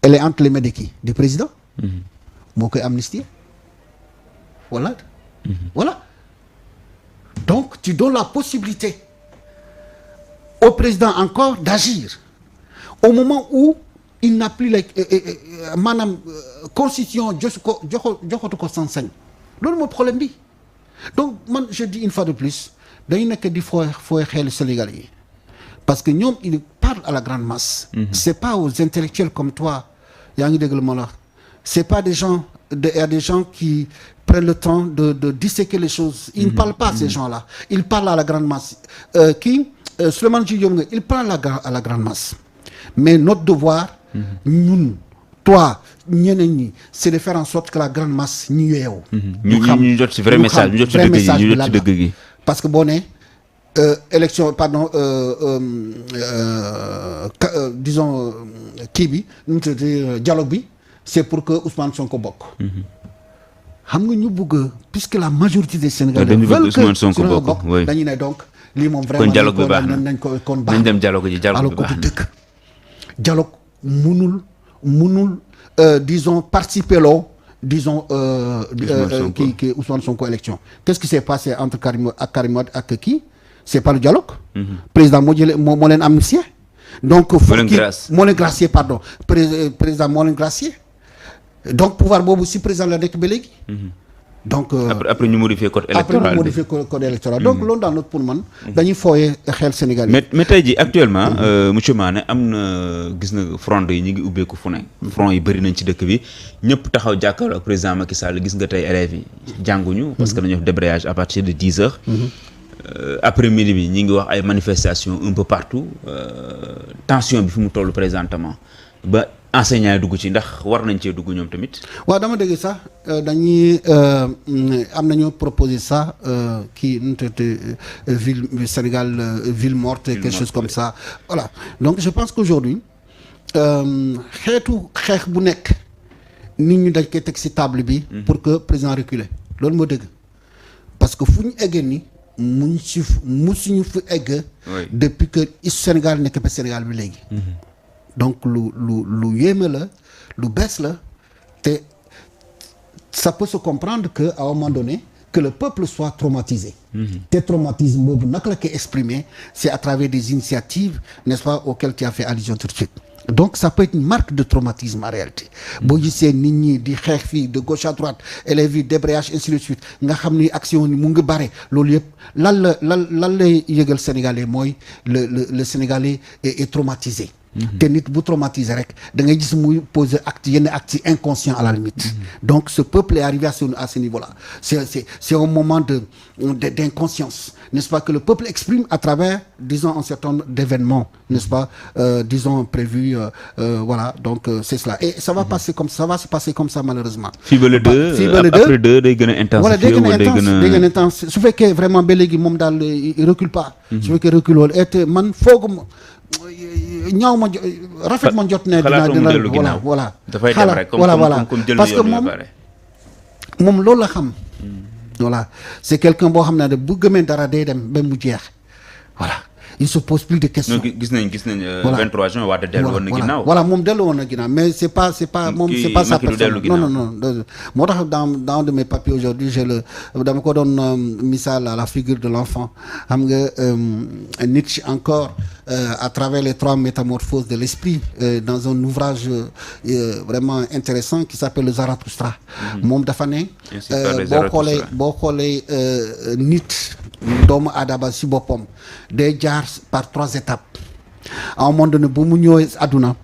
elle est entre les mains de qui? Du président. moo koy amnistier. Voilà. Voilà. Donc tu donnes la possibilité au président encore d'agir au moment où il n'a plus les maanaam constitution joxatu ko sañ-sañ loolu mooy problème bi. Donc man je dis une fois de plus dañu nekk di fooy xel Sénégalais yi parce que ñoom ils parlent à la grande masse. C'est pas aux intellectuels comme toi yaa ngi dégg lu ma la c'est pas des gens il y a des gens qui prennent le temps de disséquer les choses. Ils ne parlent pas à ces gens-là. Ils parlent à la grande masse. Souleymane Jules Diop il parle à la grande masse. Mais notre devoir ñun toi ñeneen ñi c'est de faire en sorte que la grande masse ñu yeewu. ñu jot ci vrai message ñu jot ci dëgg gi parce que boo nee élection disons kii bi nu mu tudd dialogue bi c'est pour que Ousmane Sonko bokk. xam nga ñu bëgg puisque la majorité des Sénégalais veulent que Ousmane Sonko bokk dañuy ne donc lii moom vraiment kon dialogue bi baax na nañ ko kon baax nañ dem dialogue ji dialogue bi baax na dëkk dialogue munul disons participer loo disons kii Ousmane Sonko élection qu'est-ce qui s'est passé entre Karim Wade ak kii c'est pas le dialogue. Président moo jëlee moo leen amnistié donc moo leen gracié pardon président moo leen gracié donc pouvoir boobu si président la nekk ba léegi. donc après ñu modifier code électoral donc loolu daal pour man dañuy fooyee xel Sénégal yi. mais tey jii actuellement monsieur Mané am na gis na front yi ñu ngi ubbeeku fu ne. front yi bëri nañ ci dëkk bi ñëpp taxaw jàkkaarloo ak président Macky Sall gis nga tey élèves yi jànguñu. parce que dañu def débrayage à partir de 10 heures. après midi bi ñi ngi wax ay manifestations un peu partout tension bi fi mu toll présentement ba enseignants yi dugg ci ndax war nañ cee dugg ñoom tamit. waaw dama dégg sax dañuy am nañu proposé ça kii nu mu tudd ville Sénégal ville morte quelque chose comme ça voilà donc je pense qu'aujourd'hui xeetu xeex bu nekk nit ñi dañ koy teg ci table bi. pour que président reculer loolu moo dëgg parce que fu ñu eggee ni musuñu fi egg. depuis que Sénégal nekk ba Sénégal bi léegi. donc lu yéeme la lu bees la te ça peut se comprendre que à un moment donné que le peuple soit traumatisé. te traumatisme boobu naka la koy exprimer c'est à travers des initiatives n'est-ce pas auxquelles tu as fait allusion tout de suite. donc ça peut être une marque de traumatisme en réalité. boo gisee nit ñi di xeex fii de gauche à droite élèves yi débrayage ainsi de suite nga xam ni action ni mu ngi bare loolu yëpp lan lay yëgal Sénégalais mooy le Sénégalais est traumatisé. te nit bu traumatisé rek da ngay gis muy poser yenn actes inconscients à la limite. donc ce peuple est arrivé à ce niveau-là c'est un moment d'inconscience n'est-ce pas que le peuple exprime à travers disons un certain nombre d'événements n'est-ce pas disons prévus voilà donc c'est cela et ça va se passer comme ça malheureusement. fii ba le 2 après 2 day gën a intensifier wala day gën a intense su fekkee vraiment ba léegi moom daal il recule pas. su fekkee recule woon et man fooguma ñaaw ma rafet ma jot ne dina voilà dafay dem rek comme parce que moom loolu la xam. voilà c'est quelqu'un boo xam ne bu gëmee dara day dem ba mu jeex voilà il se pose plus de questions. gis nañ 23 juin Wade dellu woon na ginnaaw. voilà moom dellu woon na ginnaaw mais c'est pas moom c'est pas sa personne non moo tax dans de mes papiers aujourd'hui dama ko doon misaal à la figure de l'enfant xam nga Nietzsche encore à travers les 3 métamorphoses de l'esprit dans un ouvrage vraiment intéressant qui s'appelle le Zarathustra moom dafa ne boo xoolee nit doomu aadama si boppam day jaar par 3 étapes à un moment donné bu mu ñëwee àdduna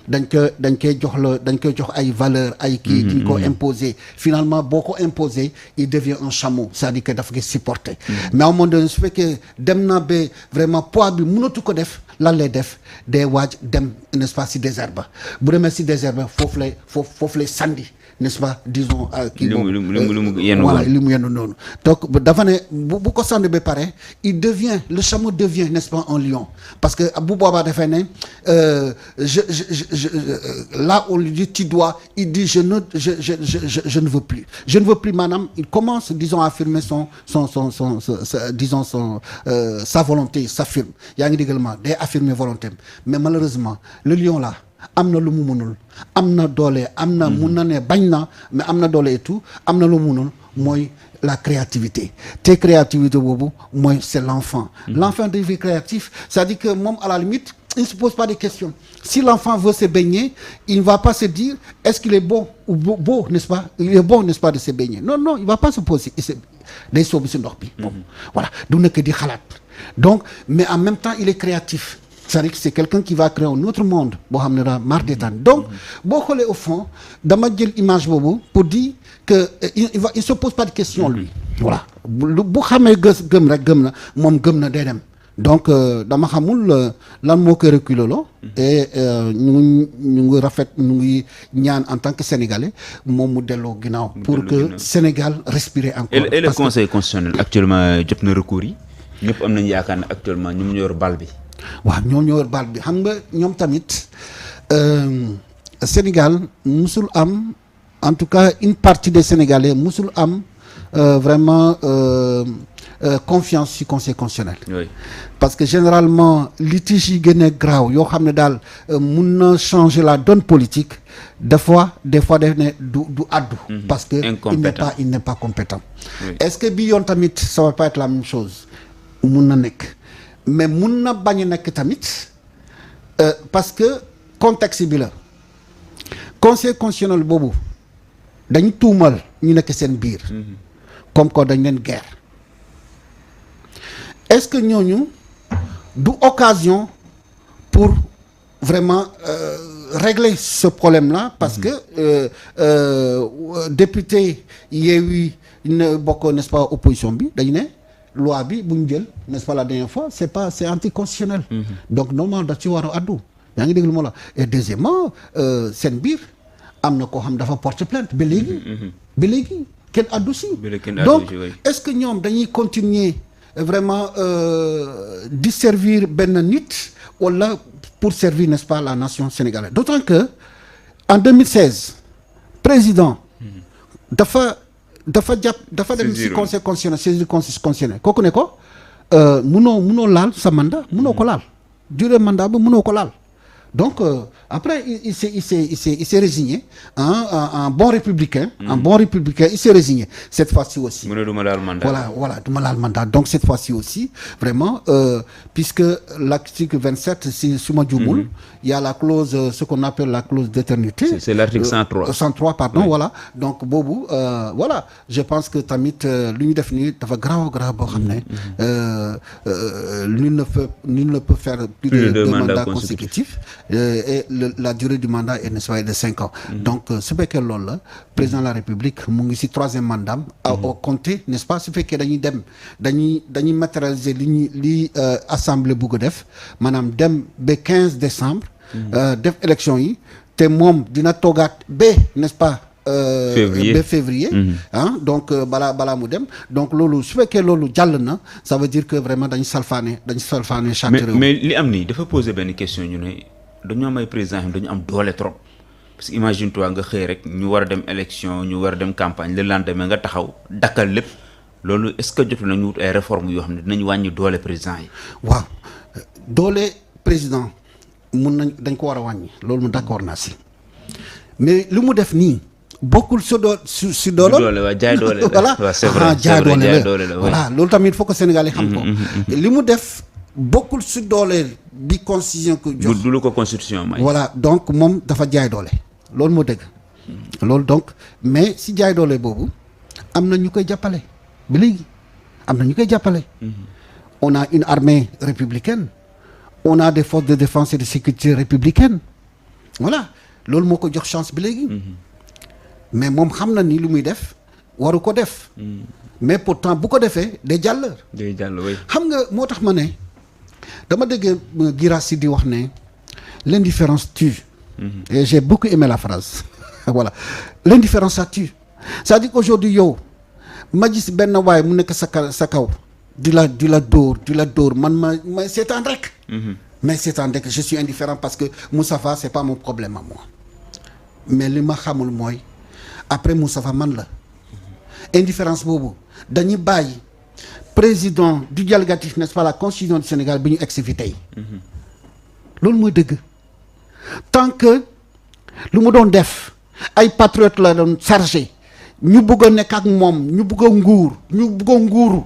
dañ koy jox ay valeurs ay kii diñ ko imposer finalement boo ko imposer il devient un chameau c'est-à-dire que dafa koy supporter mais à un moment donné su fekkee dem na ba vraiment poids bi mënatu ko def lan lay def day waaj dem n'est-ce pas si désert ba bu demee si désert ba foofu lay sandi n'est-ce pas disons kii boobu voilà li mu yenn noonu donc dafa ne bu ko sànni ba pare le chameau devient n'est-ce pas un lion parce que bu boobaa dafay ne là on lui dit tu dois il dit je ne veux plus maanaam il commence disons à affirmer sa volonté s'affirme yaa ngi dégg ma day affirmer volonté mais malheureusement le lion là am na lu mu mënul am na doole am na mun na ne bañ na mais am na doole et tout am na lu mu mënul mooy la créativité te créativité boobu mooy c'est l'enfant l'enfant devient créatif c'est-à-dire que moom à la limite il ne se pose pas de questions si l'enfant veut se baigner il ne va pas se dire est-ce qu'il est bon ou beau n'est-ce pas il est bon n'est-ce pas de se baigner non il va pas se poser day soobu si ndox bi moom voilà du nekk di xalaat donc mais en même temps il est créatif c'est-à-dire que c'est quelqu'un qui va créer un autre monde boo xam ne daa mar détaan donc boo xoolee au fond dama jël image boobu pour dire que il se pose pas de questions lui voilà bu xamee gëm rek gëm na moom gëm na day dem donc dama xamul lan moo koy reculer loo et ñu ngi ñaan en tant que sénégalais moom mu delloo ginnaaw pour que Sénégal respirer encore et le conseil constitutionnel actuellement jot na recours yi ñëpp am nañu yaakaar ne actuellement ñu yor bal bi waaw ñoom ñoo yor bal bi xam nga ñoom tamit Sénégal musul am en tout cas une partie des Sénégalais musul am vraiment confiance ci conseil constitutionnel. Oui. Parce que généralement litige yi gën a graaw yoo xam ne daal mun na changer la donne politique des fois def ne du addu. Parce que il n'est pas compétent. Oui. Est-ce que bi yoon tamit ça va pas être la même chose mun na nekk mais mun na bañ a nekk tamit parce que contexte bi la conseil constitutionnel boobu dañ tuumal ñu nekk seen biir. Comme quoi dañ leen guerre. Est-ce que ñooñu du occasion pour vraiment régler ce problème-là parce que député Yewwi ne bokk n'est-ce pas opposition bi dañu ne loi bi bu ñu jël n'est-ce pas la dernière fois c'est anticonstitutionnel. Donc normalement da ci war a addu yaa ngi dégg lu ma la et deuxièmement seen biir am na koo xam dafa porter plainte ba léegi kenn addu si donc est-ce que ñoom dañuy continuer vraiment di servir benn nit wala pour servir n'est-ce pas la nation sénégalaise d'autant que en 2016 président dafa dem si conseil constitutionnel saisir conseil constitutionnel kooku ne ko munoo laal sa mandat munoo ko laal durée mandat ba munoo ko laal donc après il s'est résigné en bon républicain. Il s'est résigné cette fois-ci aussi. mu ne du ma laal mandat. Voilà du ma laal mandat donc cette fois-ci aussi vraiment puisque l'article 27 si ma juumul il y a la clause ce qu'on appelle la clause d'éternité. C'est l'article 103. 103 pardon. Oui. Voilà donc boobu voilà je pense que tamit lu ñu def nii dafa grave boo xam ne nul ne peut faire plus de 2 mandats consécutifs. Et la durée du mandat est de 5 ans. Donc su fekkee loolu la président de la République mu ngi ci 3e mandat à compter n'est-ce pas su fekkee dañuy matérialiser li assemblée bugg a def maanaam dem ba 15 décembre. Def élection yi te moom dina toogaat ba n'est-ce pas. février. Donc balaa mu dem donc loolu su fekkee loolu jàll na ça veut dire que vraiment dañu salfaane charte réew. mais li am nii dafa poser benn question ñu ne dañu am ay présidents yi dañu am doole trop parce que imagine toi nga xëy rek ñu war a dem élection ñu war a dem campagne le lendemain nga taxaw dakkal lépp loolu est-ce que jotu nañu wut ay réformes yoo xam ne dinañ wàññi doole président yi. waaw doole président dañ ko war a wàññi loolu mu d'accord naa si mais lu mu def nii. bokkul si doole waa jaay doole voilà c'est vrai jaay doole la voilà loolu tamit il faut que Sénégal yi xam ko li mu def bokkul si doole bi constitution ko jox du lu ko constitution may voilà donc moom dafa jaay doole loolu moo dëgg loolu donc mais si jaay doole boobu am na ñu koy jàppale ba léegi am na ñu koy jàppale on a une armée républicaine on a des forces de défense et de sécurité républicaines voilà loolu moo ko jox chance ba léegi mais moom xam na ni lu muy def waru ko def. Mais pourtant bu ko defee day jàll. day jàll oui. xam nga moo tax ma ne dama dégg Guirassy di wax ne l'indifférence tue. Et j'ai beaucoup aimé la phrase. L'indifférence ça tue. C'est-à-dire qu'aujourd'hui yow ma gis benn waay mu nekk sa kaw di la dóor man ma seetaan rek. Mais seetaan rek je suis indifférent parce que Moustapha c'est pas mon problème à moi. Mais li ma xamul mooy après Moustapha man la. Indifférence boobu dañuy bàyyi président du jalgati n'est-ce pas la constitution du Sénégal bi ñu egsi fi tey. Loolu mooy dëgg tant que lu mu doon def ay patriotes la doon chargé ñu bëgg a nekk ak moom ñu bëgg a nguuru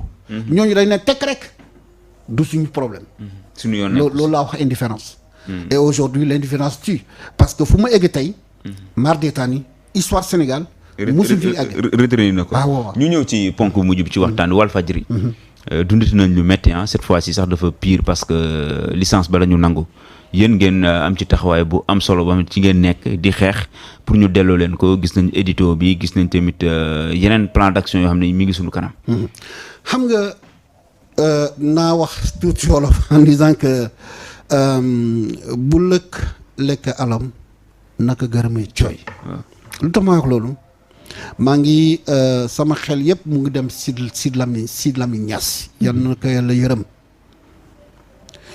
ñooñu dañ ne tekk rek du suñu problème suñu yoon loolu laa wax indifférence et aujourd'hui l'indifférence tue parce que fu ma egg tey mar détaani histoire Sénégal musul fi egg retraité na ko ñu ñëw ci ponk bu mujj bi ci waxtaan Walfadjri dundati nañ lu métti cette fois ci sax dafa pire parce que licence ba la ñu nangu yéen ngeen am ci taxawaay bu am solo ba ci ngeen nekk di xeex pour ñu delloo leen ko gis nañ édito bi gis nañ tamit yeneen plan d'action yoo xam ne mi ngi suñu kanam xam nga naa wax tuuti wolof en disant que bu lëkk lekk alam naka gërëmee cooy lu tax ma wax loolu maa ngi sama xel yëpp mu ngi dem Sidy Lamine Niass yal na ko yàlla yërëm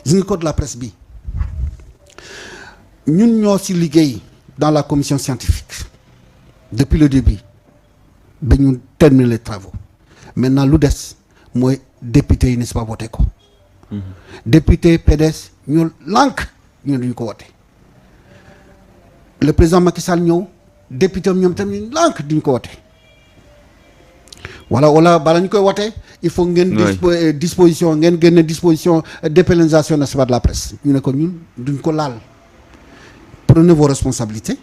gis nga code de la presse bi ñun ñoo ci liggéey dans la commission scientifique depuis le début ba ñu terminer les travaux maintenant lu des mooy député yi n'est-ce pas voté ko député PDS ñu lànk ñu duñu ko voté le président Macky Sall ñëw député ñoom tamit lànk duñu ko wote wala bala ñu koy wote il faut ngeen disposition ngeen génne disposition dépénalisation n'est-ce pas de la presse ñu ne ko ñun duñ ko laal prenez vos responsabilités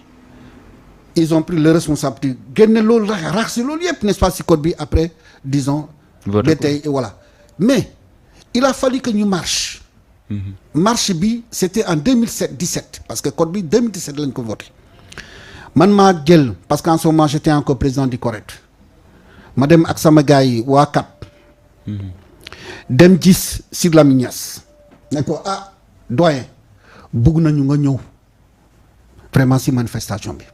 ils ont pris les responsabilités génne loolu rax si loolu yëpp n'est-ce pas si code bi après disons ba tey voilà mais il a fallu que ñu marche marche bi c'était en 2017 parce que code bi 2017 lañ ko voté man maa jël parce qu'en ce moment j'étais encore président du CORED ma dem ak sama gars yi waa CAP dem gis Sidy Lamine Niass ne ko doyen bugg nañu nga ñëw vraiment si manifestation bi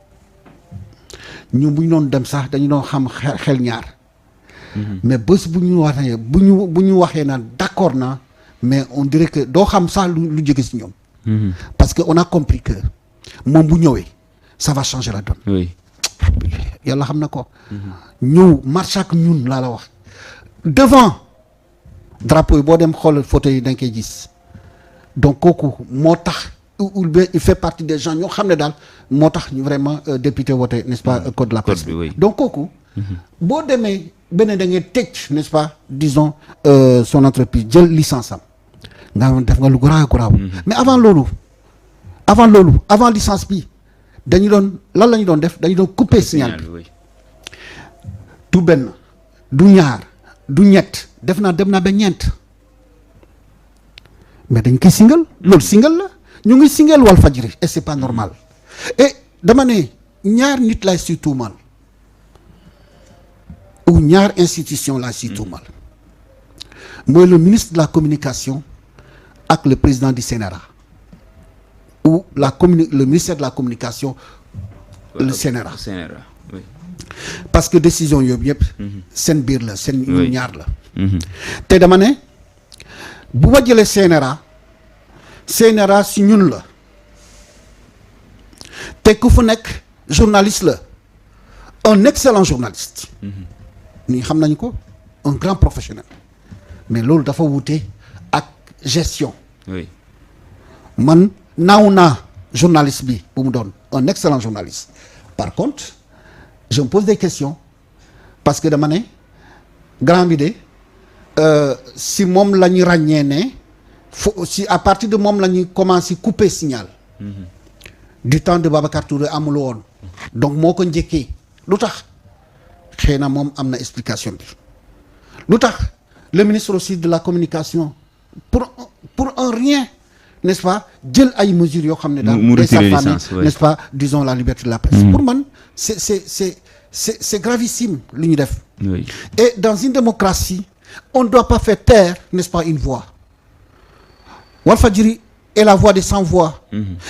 ñu bu ñu doon dem sax dañu doon xam xel ñaar mais bés bu ñu waxee naan d'accord naa mais on dirait que doo xam sax lu jóge si ñoom parce que on a compris que moom bu ñëwee ça va changer la donne. oui yàlla xam na ko. ñëw marche ak ñun laa la wax devant drapeau yi boo dem xool photo yi da nga koy gis donc kooku moo tax il fait partie des gens ñoo xam ne daal moo tax ñu vraiment député voté n'est-ce pas code de la presse donc kooku boo demee beneen da ngay tëj n'est-ce pas disons son entreprise jël licence am nga def nga lu garaaw mais avant licence bi dañu doon lan la ñu doon def dañu doon couper signal bi du benn du ñaar du ñett def naa dem naa ba ñeent mais dañ koy single loolu single la ñu ngi single Walfadjri et c'est pas normal et dama ne ñaar nit lay si tuumal ou ñaar institution lay si tuumal mooy le ministre de la communication ak le président du CNRA ou le ministère de la communication le CNRA oui. parce que décision yooyu yëpp seen biir la seen ñu ñaar la te dama ne bu ma jëlee CNRA si ñun la te ku fu nekk journaliste la un excellent journaliste ni xam nañu ko un grand professionnel mais loolu dafa wute ak gestion man naaw naa journaliste bi bu mu doon un excellent journaliste par contre je me pose des questions parce que dama ne grand bi de si moom la ñu ràññee ne si à partir de moom la ñuy commencer couper signal du temps de Babacar Touré amul woon donc moo ko njëkkee lu tax xëy na moom am na explication bi lu tax le ministre aussi de la communication pour un rien n'est-ce pas jël ay mesures yoo xam ne daal n'est-ce pas disons la liberté de la presse pour man c'est gravissime lu ñu def et dans une démocratie on ne doit pas faire taire n'est-ce pas une voix Walfadjri est la voix des sans voix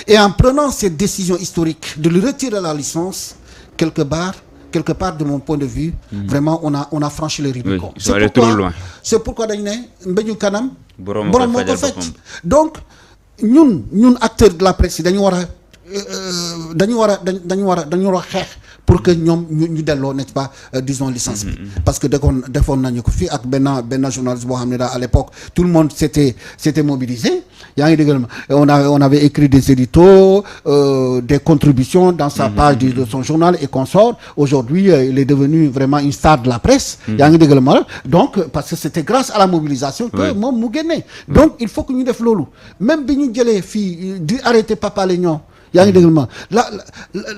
et en prenant cette décision historique de lui retirer la licence quelque part de mon point de vue vraiment on a franchi le Rubicon c'est pourquoi dañu ne mbéju kanam borom moo ko fecc donc ñun acteurs de la presse yi dañu war a dañu war a xeex pour que ñoom ñu delloo n'est-ce pas disons licence bi parce que defoon nañu ko fii ak benn journaliste boo xam ne daal à l'époque tout le monde s'était mobilisé yaa ngi déggal ma on avait écrit des éditos des contributions dans sa page de son journal et consorts. Aujourd'hui il est devenu vraiment une star de la presse yaa ngi déggal ma donc parce que c'était grâce à la mobilisation que moom mu génnee donc il faut que ñu def loolu même bi ñu jëlee fii di arrêter Papa Alé Niang yaa ngi dégg ma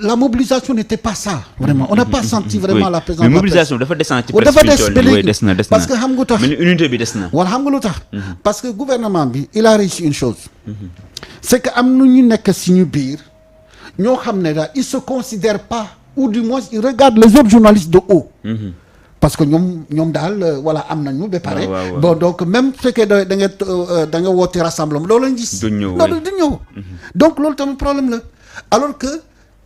la mobilisation n'était pas ça vraiment on n'a pas senti vraiment la présence. mais mobilisation dafa descendre ci presse des na parce que xam nga tax unité bi des na. wala xam nga lu tax. parce que gouvernement bi il a réussi une chose. c'est que am na ñu nekk si ñu biir ñoo xam ne daal ils se considèrent pas ou du moins ils regardent les autres journalistes de haut. parce que ñoom daal voilà am nañu ba pare. bon donc même su fekkee da nga woote rassemblement loolu lañ gis. du ñëw donc loolu tamit problème la alors que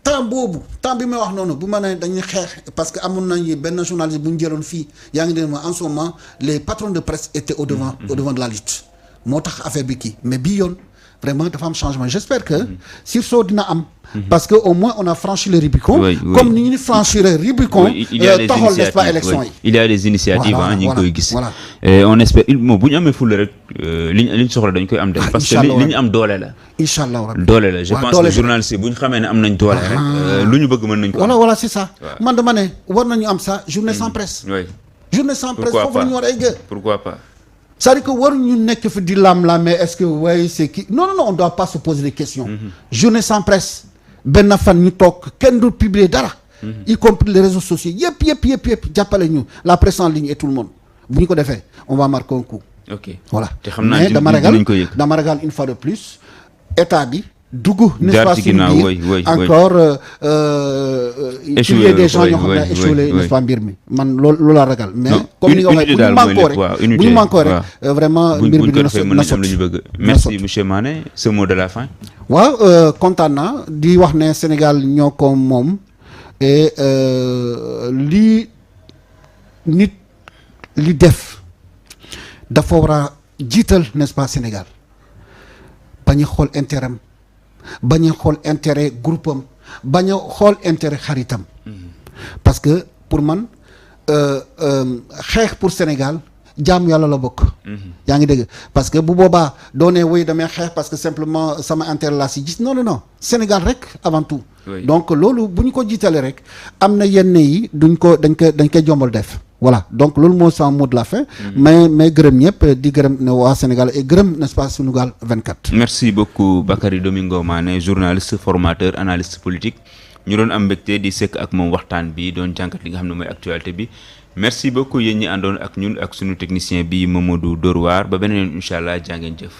temps bi may wax noonu bu ma nee dañuy xeex parce que amoon nañu benn journaliste bu ñu jëloon fii yaa ngi dégg en ce moment les patrons de presse étaient au devant de la lutte moo tax affaire bi kii mais bii yoon vraiment dafa am changement j'espère que sursaut dina am. parce que au moins on a franchi le Rubicon. Comme ni ñu franchir le Rubicon. taxal n'est-ce pas élection yi. il y a des initiatives ñu ngi koy gis. et on espère bu ñu amee ful rek li ñu soxla dañ koy am def. parce que li ñu am doole la. incha allah doole la je pense que journalistes yi bu ñu xamee ne am nañ doole rek. lu ñu bëgg mën nañ ko am. voilà c'est ça. man dama ne war nañu am ça journée sans presse. journée sans presse foofu la ñu war a egg. pourquoi pas. c'est-à-dire que waruñu nekk fi di lam-lamee est-ce que c'est qui non on doit pas se poser des questions. journée sans presse. benn fan ñu toog kenn du publier dara. y compris les réseaux sociaux yëpp jàppale ñu la presse en ligne et tout le monde bu ñu ko defee on va marquer un coup. ok voilà te xam naa mais dama ragal une fois de plus état bi dugg. n'est-ce pas suñu biir encore il y a des gens ñoo xam ne échoué n'est-ce pas mbir mi man loolu laa ragal. mais comme ni nga waxee bu ñu manqué rek vraiment mbir bi dina sotti merci monsieur Mané ce mot de la fin. waaw kontaan naa di wax ne Sénégal ñoo ko moom et li nit li def dafa war a jiital n'est-ce pas Sénégal bañ a xool intérêt am bañ a xool intérêt groupe am bañ a xool intérêt xaritam parce que pour man xeex pour Sénégal jaamu yàlla la bokk. yaa ngi dégg parce que bu boobaa doonee woy damay xeex parce que simplement sama intérêt laa si gis non Sénégal rek avant tout. donc loolu bu ñu ko jiitalee rek am na yenn yi dañ koy jombal def. voilà donc loolu moo sama mot de la fin. mais gërëm ñëpp di gërëm ne waa Sénégal et gërëm n'est-ce pas Sunugal 24. merci beaucoup Bakary Domingo Mané journaliste formateur analyste politique ñu doon am mbégte di sekk ak moom waxtaan bi doon jàngat li nga xam ne mooy actualité bi. merci beaucoup yéen ñi àndoon ak ñun ak sunu technicien bi Mamadou Dóor waar ba beneen yoon incha allah jaa ngeen jëf.